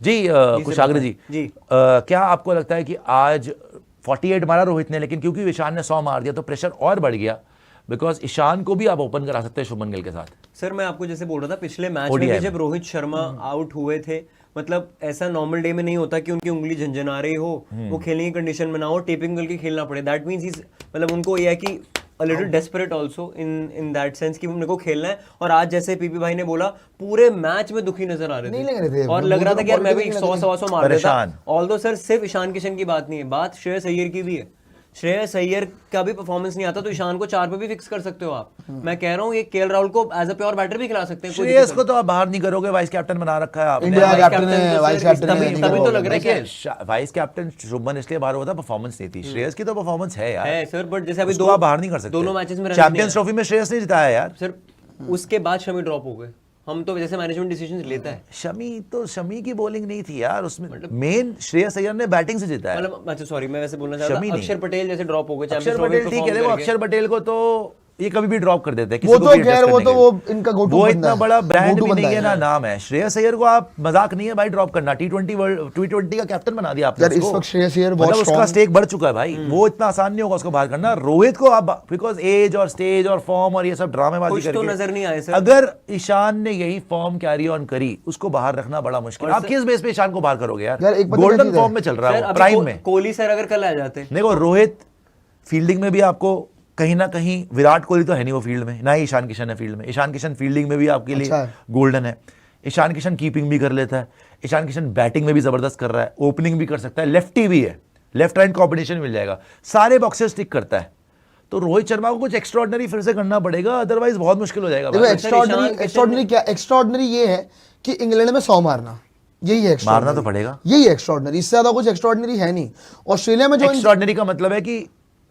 जी कुशाग्र जी, क्या आपको लगता है कि आज 48 मारा रोहित ने, लेकिन क्योंकि ईशान ने 100 मार दिया तो प्रेशर और बढ़ गया, बिकॉज ईशान को भी आप ओपन करा सकते हैं शुभमन गिल के साथ? सर मैं आपको जैसे बोल रहा था पिछले मैच में भी जब रोहित शर्मा आउट हुए थे, मतलब ऐसा नॉर्मल डे में नहीं होता कि उनकी उंगली झंझना रही हो, वो खेलने की कंडीशन में ना हो, टेपिंग करके खेलना पड़े। दैट मीन्स मतलब उनको ये है कि a little desperate also in that sense कि मेरे को खेलना है। और आज जैसे पीपी भाई ने बोला पूरे मैच में दुखी नजर आ रहे थे और लग रहा था कि यार मैं भी 100-125 मार देता। ऑल्दो सर सिर्फ ईशान किशन की बात नहीं है, बात श्रेयस अय्यर की भी है। श्रेयस अय्यर का भी परफॉर्मेंस नहीं आता तो ईशान को 4 पे भी फिक्स कर सकते हो आप। मैं कह रहा हूँ ये केएल राहुल को एज अ प्योर बैटर भी खिला सकते हैं। श्रेयस को तो आप बाहर नहीं करोगे, वाइस कैप्टन बना रखा है आपने। इंडिया कैप्टन है, वाइस कैप्टन है, तभी तो लग रहा है वाइस कैप्टन शुभमन इसलिए बाहर हुआ था, परफॉर्मेंस नहीं थी। श्रेयस की तो परफॉर्मेंस है यार, है सर, बट जैसे अभी दो बाहर नहीं कर सकते। दोनों मैचेस में चैंपियंस ट्रॉफी में श्रेयस नहीं जिताया यार सर, उसके बाद शमी ड्रॉप हो गए। हम तो जैसे मैनेजमेंट डिसीजंस लेता है। शमी की बॉलिंग नहीं थी यार उसमें, मेन श्रेयस अय्यर ने बैटिंग से जिताया। मतलब अच्छा सॉरी मैं वैसे बोलना चाहता था अक्षर पटेल जैसे ड्रॉप हो गए चैंपियंस अक्षर पटेल, ठीक है, देखो अक्षर पटेल को तो ये कभी भी ड्रॉप कर देते हैं, वो तो खैर वो इनका go to वो बंदा इतना है, बड़ा ब्रांड go to भी नहीं बंदा है ना नाम है। श्रेयस अय्यर को आप मजाक नहीं है भाई ड्रॉप करना। T20 का कैप्टन बना दिया आपने यार इस वक्त श्रेयस अय्यर बहुत मतलब उसका स्टेक बढ़ चुका है भाई, वो इतना आसान नहीं होगा उसको बाहर करना। रोहित को आप बिकॉज एज और स्टेज और फॉर्म और ये सब ड्रामेबाजी करके तो नजर नहीं आए सर। अगर ईशान ने यही फॉर्म कैरी ऑन करी, उसको बाहर रखना बड़ा मुश्किल। आप किस बेस पे ईशान को बाहर करोगे यार? गोल्डन फॉर्म में चल रहा है, प्राइम में। कोहली सर अगर कल आ जाते, देखो रोहित फील्डिंग में भी आपको कहीं ना कहीं, विराट कोहली तो है नहीं वो फील्ड में, ना ही ईशान किशन है फील्ड में। ईशान किशन फील्डिंग में भी आपके लिए गोल्डन है। ईशान किशन कीपिंग भी कर लेता है, ईशान किशन बैटिंग में भी जबरदस्त कर रहा है, ओपनिंग भी कर सकता है, लेफ्टी भी है, लेफ्ट राइट कॉम्बिनेशन मिल जाएगा, सारे बॉक्सेस टिक करता है। तो रोहित शर्मा को कुछ एक्स्ट्राऑर्डिनरी फिर से करना पड़ेगा, अदरवाइज बहुत मुश्किल हो जाएगा। एक्स्ट्राऑर्डिनरी ये है कि इंग्लैंड में 100 मारना, यही है मारना तो पड़ेगा, यही एक्स्ट्राऑर्डिनरी, इससे ज्यादा कुछ एक्स्ट्राऑर्डिनरी है नहीं। ऑस्ट्रेलिया में जो एक्स्ट्राऑर्डिनरी का मतलब है कि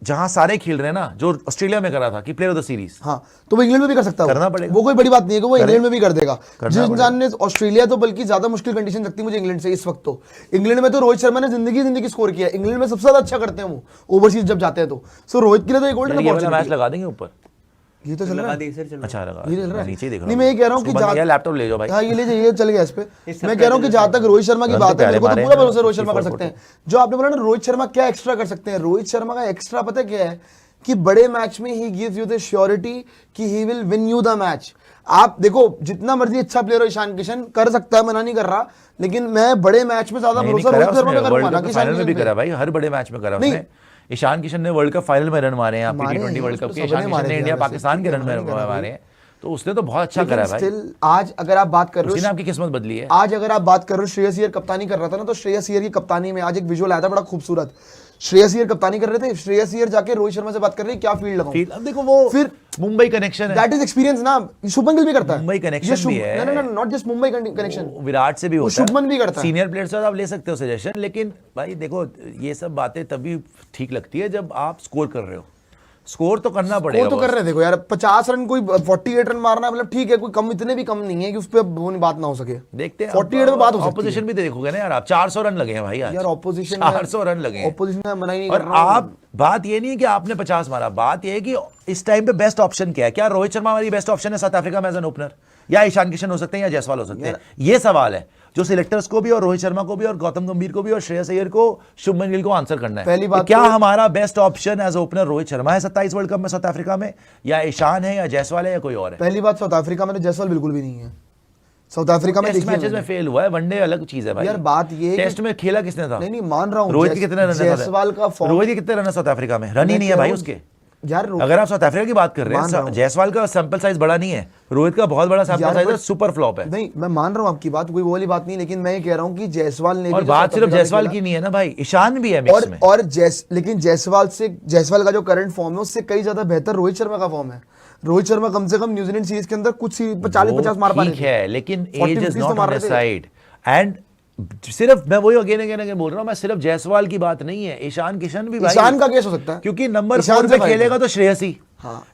जहां सारे खेल रहे हैं ना, जो ऑस्ट्रेलिया में करा था कि प्लेयर ऑफ द सीरीज, हाँ तो वो इंग्लैंड में भी कर सकता है, करना पड़ेगा। वो कोई बड़ी बात नहीं है कि वो इंग्लैंड में भी कर देगा। जिस इंसान ने ऑस्ट्रेलिया तो बल्कि ज्यादा मुश्किल कंडीशन लगती है मुझे इंग्लैंड से इस वक्त। तो इंग्लैंड में तो रोहित शर्मा ने जिंदगी स्कोर किया, इंग्लैंड में सबसे ज्यादा अच्छा करते हैं वो ओवरसीज जब जाते हैं तो। सो रोहित के लिए तो एक गोल्डन मैच लगा देंगे ऊपर, ये तो चल रहा है। अच्छा लगा, ये चल रहा है, नीचे देख रहा नहीं मैं ये कह रहा हूँ कि लैपटॉप ले जाओ भाई। हाँ ये ले जाइए, चल गया इस पे। मैं कह रहा हूँ कि जहां तक रोहित शर्मा की बात है, मेरे को तो पूरा भरोसा रोहित शर्मा कर सकते हैं। जो आपने बोला ना रोहित शर्मा क्या एक्स्ट्रा कर सकते हैं, रोहित शर्मा का एक्स्ट्रा पता क्या है कि बड़े मैच में he gives you the surety कि he will win you the match. आप देखो जितना मर्जी अच्छा प्लेयर हो ईशान किशन कर सकता है, मना नहीं कर रहा, लेकिन मैं बड़े मैच में ज्यादा भरोसा रोहित शर्मा पे करूंगा ना कि फाइनल में भी करा भाई, हर बड़े मैच में करा उसने। ईशान किशन ने वर्ल्ड कप फाइनल में रन मारे हैं, आपकी T20 वर्ल्ड कप के ईशान किशन ने इंडिया पाकिस्तान के रन में मारे हैं, तो उसने तो बहुत अच्छा करा है भाई। स्टिल आज अगर आप बात कर रहे हो, उसने आपकी किस्मत बदली है। आज अगर आप बात कर रहे हो, श्रेयस अय्यर कप्तानी कर रहा था ना, तो श्रेयस अय्यर की कप्तानी में आज एक विजुअल आया था बड़ा खूबसूरत। श्रेयस अय्यर कप्तानी कर रहे थे, श्रेयस अय्यर जाके रोहित शर्मा से बात कर रहे हैं क्या फील्ड लगाऊं। अब देखो वो फिर मुंबई कनेक्शन है, दैट इज एक्सपीरियंस ना। शुभमन गिल भी करता है, मुंबई कनेक्शन भी है, no, not just Mumbai connection, Virat से भी होता है, शुभमन भी करता है। सीनियर प्लेयर से आप ले सकते हो सजेशन, लेकिन भाई देखो ये सब बातें तभी ठीक लगती है जब आप स्कोर कर रहे हो। स्कोर तो करना पड़ेगा, स्कोर तो कर रहे थे। देखो यार 50 रन कोई 48 रन मारना मतलब ठीक है, कोई कम, इतने भी कम नहीं है कि उस पे बात ना हो सके। देखते हैं 48 में बात हो सकती है। ऑपोजिशन भी देखोगे ना यार, आप 400 रन लगे हैं भाई आज। यार ऑपोजिशन 400 रन लगे हैं, ऑपोजिशन में मना ही नहीं और कर रहा हूं। आप बात ये नहीं है कि आपने 50 मारा, बात ये है कि इस टाइम पे बेस्ट ऑप्शन क्या है। क्या रोहित शर्मा हमारी बेस्ट ऑप्शन है साउथ अफ्रीका में एज एन ओपनर, या ईशान किशन हो सकते हैं, या जायसवाल हो सकते हैं? ये सवाल है जो सिलेक्टर्स को भी और रोहित शर्मा को भी और गौतम गंभीर को भी और श्रेयस अय्यर को, शुभमन गिल को आंसर करना है। पहली बात क्या तो, हमारा best option as opener Rohit Sharma है 27 वर्ल्ड कप में साउथ अफ्रीका में, या ईशान है, या जायसवाल है, या कोई और है? पहली बात साउथ अफ्रीका में जायसवाल बिल्कुल भी नहीं है। साउथ अफ्रीका में टेस्ट मैचेस में फेल हुआ है, वनडे अलग चीज है भाई। यार बात ये है टेस्ट में खेला किसने था? नहीं मान रहा हूं, रोहित के कितने रन है? जायसवाल का फॉर्म, रोहित के कितने रन है साउथ अफ्रीका में? रन ही नहीं है भाई उसके। यार अगर आप साउथ अफ्रीका की बात कर रहे हैं, जायसवाल का सैंपल साइज बड़ा नहीं है, रोहित का बहुत बड़ा सैंपल साइज है, सुपर फ्लॉप है। नहीं मैं मान रहा हूं आपकी बात, कोई वो वाली बात नहीं, लेकिन मैं ये कह रहा हूं कि जायसवाल ने, और बात सिर्फ जायसवाल की नहीं है ना भाई, ईशान भी है मिक्स में। और लेकिन जायसवाल का जो करंट फॉर्म है उससे कई ज्यादा बेहतर रोहित शर्मा का फॉर्म है। रोहित शर्मा कम से कम न्यूजीलैंड सीरीज के अंदर कुछ 40-50 मार पा रहे थे, लेकिन edge is not on his side. And सिर्फ मैं वही अगेन बोल रहा हूं, मैं सिर्फ जायसवाल की बात नहीं है, ईशान किशन भी भाई, ईशान का केस हो सकता है, क्योंकि नंबर 4 पे खेलेगा तो श्रेयस ही,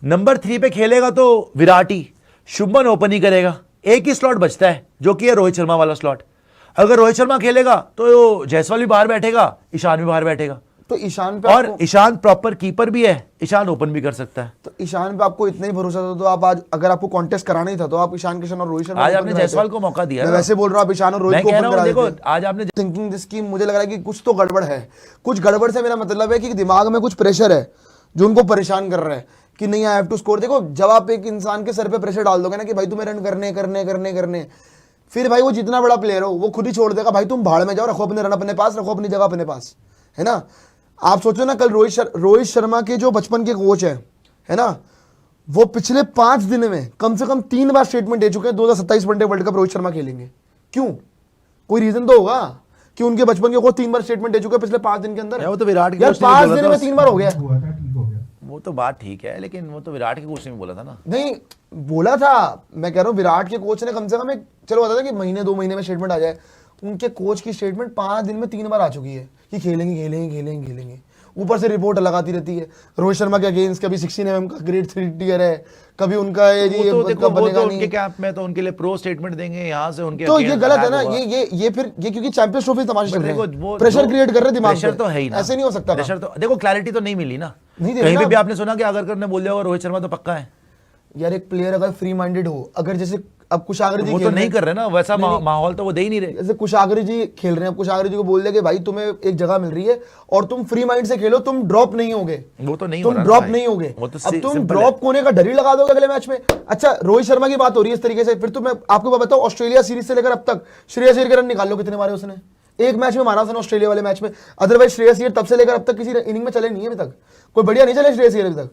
नंबर 3 पे खेलेगा तो विराट ही, शुभमन ओपन ही करेगा, एक ही स्लॉट बचता है जो कि है रोहित शर्मा वाला स्लॉट। अगर रोहित शर्मा खेलेगा तो जायसवाल भी बाहर बैठेगा, ईशान भी बाहर बैठेगा, तो ईशान पे और ईशान प्रॉपर कीपर भी है, ईशान ओपन भी कर सकता है। तो ईशान पे आपको इतना ही भरोसा था तो आप आज अगर आपको कॉन्टेस्ट कराना ही था तो आप ईशान किशन और रोहित शर्मा आज आपने जायसवाल को मौका दिया। मैं वैसे बोल रहा हूँ आप ईशान और रोहित मैं को कह ओपन रहा हूँ करा देखो देते। आज आपने थिंकिंग दिस की मुझे लग रहा है कि कुछ तो गड़बड़ है। कुछ गड़बड़ से मेरा मतलब है कि दिमाग में कुछ प्रेशर है जो उनको परेशान कर रहा है कि नहीं आई हैव टू स्कोर। देखो जब आप एक इंसान के सर पे प्रेशर डाल दोगे ना कि भाई तुम्हें रन करने, फिर भाई वो जितना बड़ा प्लेयर हो वो खुद ही छोड़ देगा, भाई तुम भाड़ में जाओ, रखो अपने रन अपने पास, रखो अपनी जगह अपने पास, है ना। आप सोचो ना कल रोहित शर्मा के जो बचपन के कोच है ना, वो पिछले 5 दिन में कम से कम 3 बार स्टेटमेंट दे चुके हैं 2027 one day world cup Rohit Sharma खेलेंगे। क्यों? कोई रीजन तो होगा कि उनके बचपन के कोच 3 बार स्टेटमेंट दे चुके हैं पिछले 5 दिन के अंदर। वो तो विराट यार 5 दिन में 3 बार हो गया। वो तो बात ठीक है, लेकिन वो तो विराट के कोच ने बोला था ना। नहीं बोला था, मैं कह रहा हूँ विराट के कोच ने कम से कम एक चलो बता था कि महीने 2 महीने में स्टेटमेंट आ जाए। उनके कोच की स्टेटमेंट 5 दिन में 3 बार आ चुकी है कि खेलेंगे। ऊपर से रिपोर्ट लगाती रहती है रोहित शर्मा के अगेंस्ट, कभी 16 mm का ग्रेड 3 टियर है, कभी उनका ये जी तो देखो वो बनेगा तो नहीं। उनके कैंप में तो उनके लिए प्रो स्टेटमेंट देंगे यहाँ से उनके। तो ये गलत है ना, ये फिर ये क्योंकि चैंपियंस ट्रॉफी तमाशा चल रहा है, प्रेशर क्रिएट कर रहे हैं दिमाग पे। प्रेशर तो है ही ना, ऐसे नहीं हो सकता। प्रेशर तो देखो क्लैरिटी तो नहीं मिली ना, नहीं कहीं भी आपने सुना कि अगर ने बोल दिया रोहित शर्मा तो पक्का है। यार एक प्लेयर अगर फ्री माइंडेड हो, अगर जैसे अब कुशागर जी वो तो नहीं कर रहे ना वैसा माहौल, तो वो दे ही नहीं रहे। जैसे कुशागर जी खेल रहे हैं, कुशागर जी को बोल दे कि भाई तुम्हें एक जगह मिल रही है और तुम फ्री माइंड से खेलो, तुम ड्रॉप नहीं होगे, वो तो नहीं, तुम ड्रॉप नहीं होगे। अब तुम ड्रॉप होने का डर ही लगा दोगे अगले मैच में। अच्छा रोहित शर्मा की बात हो रही है इस तरीके से, फिर तो मैं आपको बताऊं ऑस्ट्रेलिया सीरीज से लेकर अब तक श्रेयस अय्यर के रन निकाल लो कितने मारे उसने। एक मैच में मारा था ऑस्ट्रेलिया वाले मैच में, अदरवाइज श्रेयस अय्यर तब से लेकर अब तक किसी इनिंग में चले नहीं है अभी तक, कोई बढ़िया नहीं चले श्रेयस अय्यर अभी तक।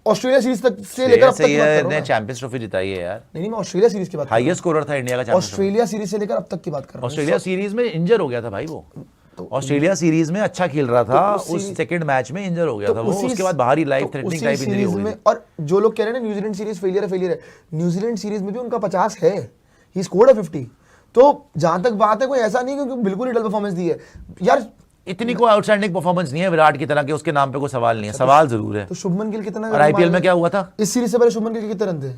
ऑस्ट्रेलिया सीरीज तक से लेकर अब तक ने चैंपियंस ट्रॉफी जिताई है यार। नहीं मैं ऑस्ट्रेलिया सीरीज की बात, हाईएस्ट स्कोरर था इंडिया का ऑस्ट्रेलिया सीरीज से लेकर अब तक की बात कर रहा हूं। ऑस्ट्रेलिया सीरीज में इंजर हो गया था भाई वो, ऑस्ट्रेलिया सीरीज में अच्छा खेल रहा था, उस सेकंड मैच में इंजर हो गया था वो, उसके बाद बाहर ही लाइफ थ्रेटनिंग टाइप इंजरी हो गई। और जो लोग कह रहे हैं ना न्यूजीलैंड सीरीज फेलियर है, न्यूजीलैंड सीरीज में भी उनका 50 है, ही स्कोर्ड 50। तो जहां तक बात है कोई ऐसा नहीं कि बिल्कुल ही डल परफॉर्मेंस दी है यार, इतनी कोई आउटस्टैंडिंग परफॉर्मेंस नहीं है विराट की तरह कि उसके नाम पे कोई सवाल नहीं है। सवाल जरूर है। तो शुभमन गिल कितना, और आईपीएल में क्या हुआ था इस सीरीज से पहले शुभमन गिल के कितने रन थे?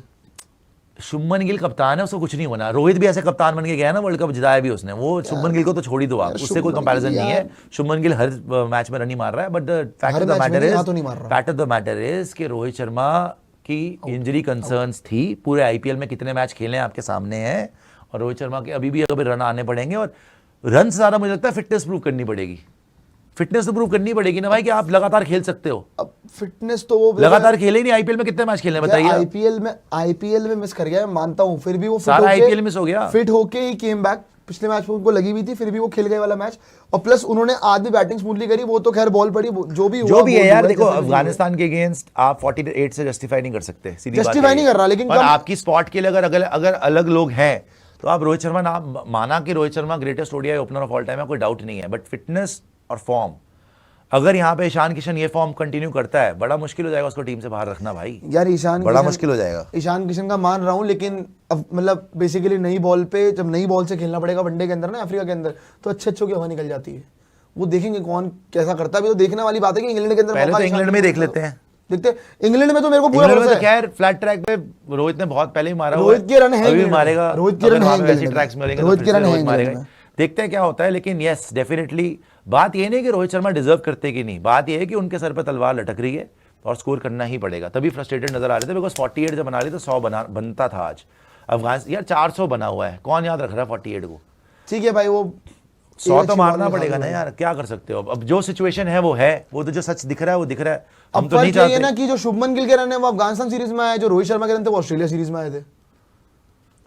शुभमन गिल कप्तान है, उसको कुछ नहीं बना। रोहित भी ऐसे कप्तान बन के गया ना, वर्ल्ड कप जिताया भी उसने। वो शुभमन गिल को तो छोड़ ही दो आप, उससे कोई कंपैरिजन नहीं है। शुभमन गिल हर मैच में रन ही मार रहा है, but the fact of the matter is कि रोहित शर्मा की इंजरी कंसर्न्स थी। पूरे आईपीएल में कितने मैच खेले हैं आपके सामने हैं, और रोहित शर्मा के अभी भी रन आने पड़ेंगे, और रन से ज्यादा मुझे लगता है फिटनेस प्रूव करनी पड़ेगी। फिटनेस तो प्रूव करनी पड़ेगी ना भाई कि आप लगातार खेल सकते हो। अब फिटनेस तो वो लगातार खेले ही नहीं। आईपीएल में कितने मैच खेलने बताइए। आईपीएल में मिस कर गया, मैं मानता हूं, फिर भी वो सारा आईपीएल मिस हो गया। फिट होके ही केम बैक। पिछले मैच में उनको लगी हुई थी, फिर भी वो खेल गए वाला मैच, और प्लस उन्होंने आज भी बैटिंग स्मूथली करी। वो तो खैर बॉल पड़ी, जो भी है यार। देखो अफगानिस्तान के अगेंस्ट आप 48 से जस्टिफाई नहीं कर सकते, जस्टिफाई नहीं कर रहा, लेकिन आपकी स्पॉट के लिए अगर अलग लोग हैं तो आप रोहित शर्मा नाम माना कि Rohit Sharma greatest ODI opener of all time है, कोई डाउट नहीं है। बट फिटनेस और फॉर्म, अगर यहाँ पे ईशान किशन ये फॉर्म कंटिन्यू करता है, बड़ा मुश्किल हो जाएगा उसको टीम से बाहर रखना भाई यार। ईशान बड़ा मुश्किल हो जाएगा। ईशान किशन का मान रहा हूँ, लेकिन अब मतलब बेसिकली नई बॉल पे, जब नई बॉल से खेलना पड़ेगा वनडे के अंदर ना, अफ्रीका के अंदर, तो अच्छे की हवा निकल जाती है। वो देखेंगे कौन कैसा करता है। अभी तो देखने वाली बात है कि इंग्लैंड के अंदर पहले तो इंग्लैंड में देख लेते हैं, देखते इंग्लैंड में तो मेरे को पूरा भरोसा है। खैर फ्लैट ट्रैक पे रोहित ने बहुत पहले ही मारा, रोहित के रन है, अभी मारेगा। रोहित के रन है, वैसे ट्रैक्स में रोहित के रन है, देखते हैं क्या होता है। लेकिन यस डेफिनेटली बात ये नहीं कि रोहित शर्मा डिजर्व करते कि नहीं, बात ये है कि उनके सर पर तलवार लटक रही है और स्कोर करना ही पड़ेगा। तभी फ्रस्ट्रेटेड नजर आ रहे थे, बिकॉज 48 जब बना रही तो 100 बनता था आज। अफगानिस्तान यार 400 बना हुआ है, कौन याद रख रहा है 48 को? ठीक है भाई, वो 100 तो मारना पड़ेगा ना यार, क्या कर सकते हो। अब जो सिचुएशन है वो है, वो तो जो सच दिख रहा है वो दिख रहा है। हम तो नहीं चाहते ना कि जो शुभमन गिल के रन है वो अफगानिस्तान सीरीज में आए, जो रोहित शर्मा के रन थे वो ऑस्ट्रेलिया सीरीज में आए थे।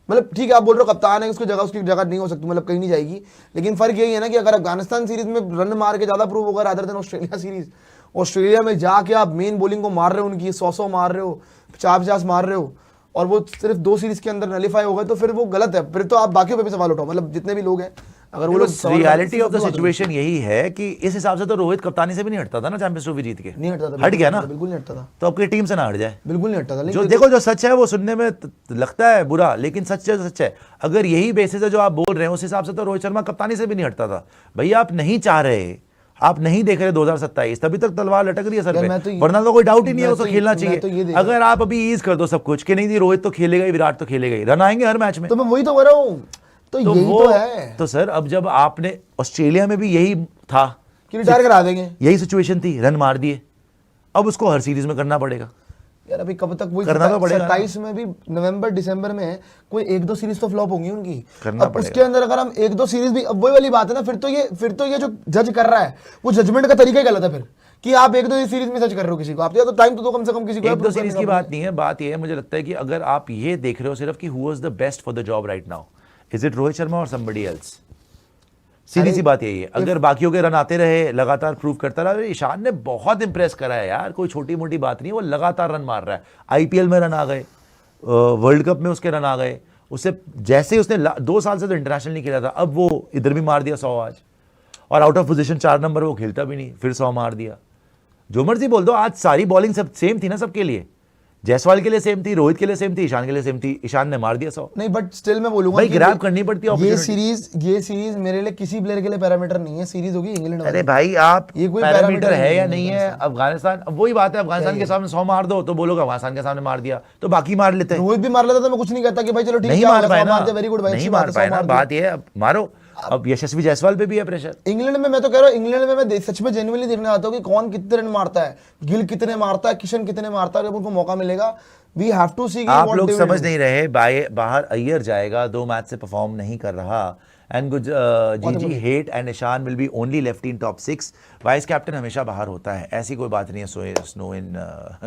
मतलब ठीक है आप बोल रहे हो कप्तान है, उसकी जगह नहीं हो सकती, मतलब कहीं नहीं जाएगी, लेकिन फर्क यही है ना कि अगर अफगानिस्तान सीरीज में रन मार के ज्यादा प्रूव होगा rather than Australia series. Australia में जाके आप मेन बॉलिंग को मार रहे हो, उनकी 100 मार रहे हो, 50 मार रहे हो, और वो सिर्फ 2 सीरीज के अंदर नलीफाई हो गए, तो फिर वो गलत है। फिर तो आप बाकियों पे भी सवाल उठाओ, मतलब जितने भी लोग हैं, अगर वो लोग रियलिटी ऑफ द सिचुएशन यही है कि इस हिसाब से तो रोहित कप्तानी से भी नहीं हटता था ना, चैंपियंस ट्रॉफी जीत के नहीं हटता था, हट गया ना, बिल्कुल नहीं हटता था। तो आपकी टीम से ना हट जाए, बिल्कुल नहीं हटता था। जो देखो जो सच है वो सुनने में लगता है बुरा, लेकिन सच है तो सच है। अगर यही बेसिस है जो आप बोल रहे हैं, उस हिसाब से तो रोहित शर्मा कप्तानी से भी नहीं हटता था। भैया आप नहीं चाह रहे, आप नहीं देख रहे 2027, तभी तक तलवार लटक रही है सर पे, वरना तो कोई डाउट ही नहीं है उसको खेलना चाहिए। अगर आप अभी ईज कर दो सब कुछ कि नहीं रोहित तो खेलेगा ही, विराट तो खेलेगा ही, रन आएंगे हर मैच में, तो मैं वही तो बोल रहा हूँ। तो यही तो है। तो सर अब जब आपने ऑस्ट्रेलिया में भी यही था कि रिटायर करा देंगे। यही सिचुएशन थी, रन मार दिए, अब उसको हर सीरीज में करना पड़ेगा यार। अभी कब तक वही करना तो पड़ेगा। 27 में भी नवंबर दिसंबर में कोई 1-2 सीरीज तो फ्लॉप होंगी उनकी। करना अब उसके अंदर अगर हम 1-2 सीरीज भी, अब वही वाली बात है ना, फिर तो ये जो जज कर रहा है वो जजमेंट का तरीका ही गलत है फिर, कि आप 1-2 सीरीज में जज कर रहे हो किसी को। आप या तो टाइम तो दो कम से कम किसी को। 1-2 सीरीज की बात नहीं है, बात ये है मुझे लगता है कि अगर आप ये देख रहे हो सिर्फ कि who was the best for the job right now, is it Rohit Sharma और समबडी एल्स? सीधी सी बात यही है। अगर बाकियों के रन आते रहे, लगातार प्रूव करता रहा, ईशान ने बहुत इंप्रेस करा है यार, कोई छोटी मोटी बात नहीं, वो लगातार रन मार रहा है। आईपीएल में रन आ गए, वर्ल्ड कप में उसके रन आ गए, उससे जैसे उसने 2 साल से तो इंटरनेशनल नहीं खेला था, अब वो इधर भी मार दिया 100 आज, और आउट ऑफ पोजीशन 4 नंबर वो खेलता भी नहीं, फिर 100 मार दिया। जो मर्जी बोल दो, आज सारी बॉलिंग सब सेम थी ना सबके लिए, जायसवाल के लिए सेम थी, रोहित के लिए सेम थी, ईशान के लिए सेम थी, ईशान ने मार दिया 100। नहीं बट स्टिल मैं बोलूंगा भाई ग्रैब करनी पड़ती है ये सीरीज मेरे लिए किसी प्लेयर के लिए पैरामीटर नहीं है। सीरीज होगी इंग्लैंड। अरे भाई आप ये कोई पैरामीटर है या नहीं है? अफगानिस्तान, अब वही बात है, अफगानिस्तान के सामने 100 मार दो तो बोलोगे अफगानिस्तान के सामने मार दिया, तो बाकी मार लेते हैं। रोहित भी मार लेता तो मैं कुछ नहीं कहता कि भाई चलो ठीक है, नहीं मार पाए ना, वेरी गुड भाई, नहीं मार पाए ना, बात ये है अब मारो। अब यशस्वी जायसवाल पे भी है प्रेशर। इंग्लैंड में मैं तो कह रहा हूँ, इंग्लैंड में मैं सच में जेन्युइनली देखने आता हूँ कि कौन कितने रन मारता है, गिल कितने मारता है, किशन कितने मारता है। जब उनको मौका मिलेगा, वी हैव टू सी। आप लोग समझ नहीं रहे, बाहर अय्यर जाएगा, 2 मैच से परफॉर्म नहीं कर रहा, एंड जीजी हेट and Ishan will be only left in top 6। Vice captain हमेशा बाहर होता है, ऐसी कोई बात नहीं है। स्नो इन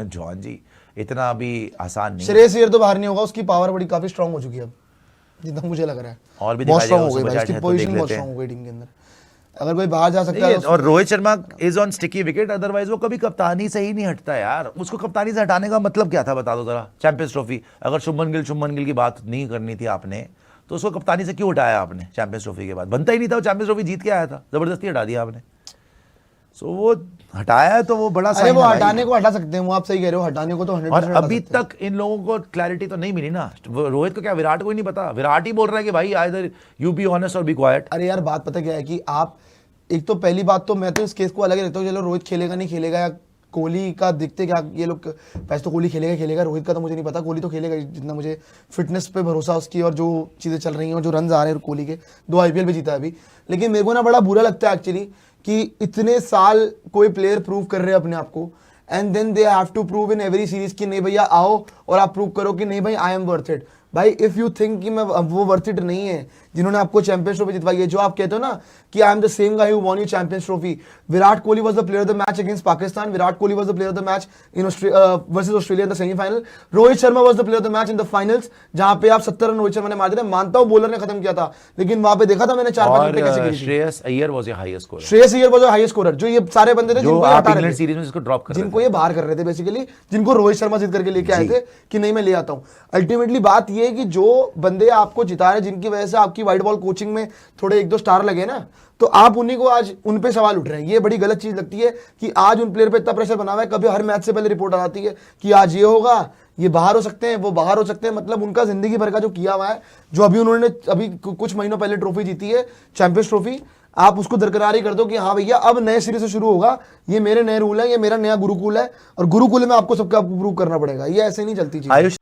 जॉन जी, इतना भी आसान नहीं। श्रेयस अय्यर तो बाहर नहीं होगा, उसकी पावर बड़ी काफी स्ट्रांग हो चुकी है अब, जितना मुझे लग रहा है। और भी बहुत स्ट्रांग हो गई, दिखाई उसकी पोजीशन बहुत स्ट्रांग हो गई टीम के अंदर। अगर कोई बाहर जा सकता है और Rohit Sharma is on sticky wicket, otherwise वो कभी कप्तानी से ही नहीं हटता यार। उसको कप्तानी से हटाने का मतलब क्या था बता दो जरा। चैंपियंस ट्रॉफी, अगर शुभमन गिल की बात नहीं करनी थी आपने, तो उसको कप्तानी से क्यों हटाया आपने? चैंपियंस ट्रॉफी के बाद बनता ही नहीं था, वो चैंपियंस ट्रॉफी जीत के आया था, जबरदस्ती हटा दिया आपने। सो वो हटाया है तो वो बड़ा अरे वो हटाने को हटा सकते हैं, वो आप सही कह रहे हो, हटाने को तो 100%। और अभी तक इन लोगों को क्लैरिटी तो नहीं मिली ना। रोहित को क्या, विराट को ही नहीं पता? विराट ही बोल रहा है कि भाई आइदर यू बी ऑनेस्ट और बी क्वाइट। अरे यार बात पता क्या है कि आप, एक तो पहली बात तो मैं तो इस केस को अलग ही रखता हूँ, चलो रोहित खेलेगा नहीं खेलेगा, या कोहली का दिखते क्या ये लोग, वैसे तो कोहली खेलेगा, रोहित का तो मुझे नहीं पता, कोहली तो खेलेगा जितना मुझे फिटनेस पे भरोसा उसकी, और जो चीज़ें चल रही हैं और जो रन आ रहे हैं कोहली के, 2 आईपीएल भी जीता है अभी। लेकिन मेरे को ना बड़ा बुरा लगता है एक्चुअली कि इतने साल कोई प्लेयर प्रूव कर रहे हैं अपने आप को, and then they have to prove in every series कि नहीं भैया आओ और आप प्रूव करो कि नहीं भाई आई एम वर्थ इट। भाई इफ यू थिंक कि मैं वो वर्थ इट नहीं है जिन्होंने आपको चैंपियंस ट्रॉफी जितवाई है, जो आप कहते हो ना कि I am the same guy who won you champions trophy. Virat Kohli was the player of the match against Pakistan, Virat Kohli was the player of the match in versus Australia in the semifinal, Rohit Sharma was the player of the match in the finals, जहां पे आप 70 run Rohit Sharma ने मार दिए। मानता हूं bowler ने खत्म किया था, लेकिन वहां पे देखा था मैंने 4-5 विकेट कैसे गिरी। Shreyas Iyer was your highest scorer. Shreyas Iyer was your highest scorer, जो ये सारे बंदे थे जिनको आप इंग्लैंड सीरीज में इसको ड्रॉप कर रहे थे, जिनको ये बाहर कर रहे थे बेसिकली, जिनको रोहित शर्मा जित करके लेके आए थे कि नहीं मैं ले आता हूं। अल्टीमेटली बात ये है कि जो बंदे आपको जिता रहे, जिनकी वजह से आपकी वाइट बॉल कोचिंग में थोड़े 1-2 स्टार लगे ना, तो आप उन्हीं को आज उन पे सवाल उठ रहे हैं। ये बड़ी गलत चीज लगती है कि आज उन प्लेयर पे इतना प्रेशर बना हुआ है। कभी हर मैच से पहले रिपोर्ट आ जाती है कि आज ये होगा, ये बाहर हो सकते हैं, वो बाहर हो सकते हैं। मतलब उनका जिंदगी भर का जो किया हुआ है, जो अभी उन्होंने अभी कुछ महीनों पहले ट्रॉफी जीती है, चैंपियंस ट्रॉफी, आप उसको दरकरार ही कर दो कि हाँ भैया अब नए सिरे से शुरू होगा, ये मेरे नए रूल है, ये मेरा नया गुरुकुल है, और गुरुकुल में आपको सबका प्रूव करना पड़ेगा। ये ऐसे नहीं चलती चीज।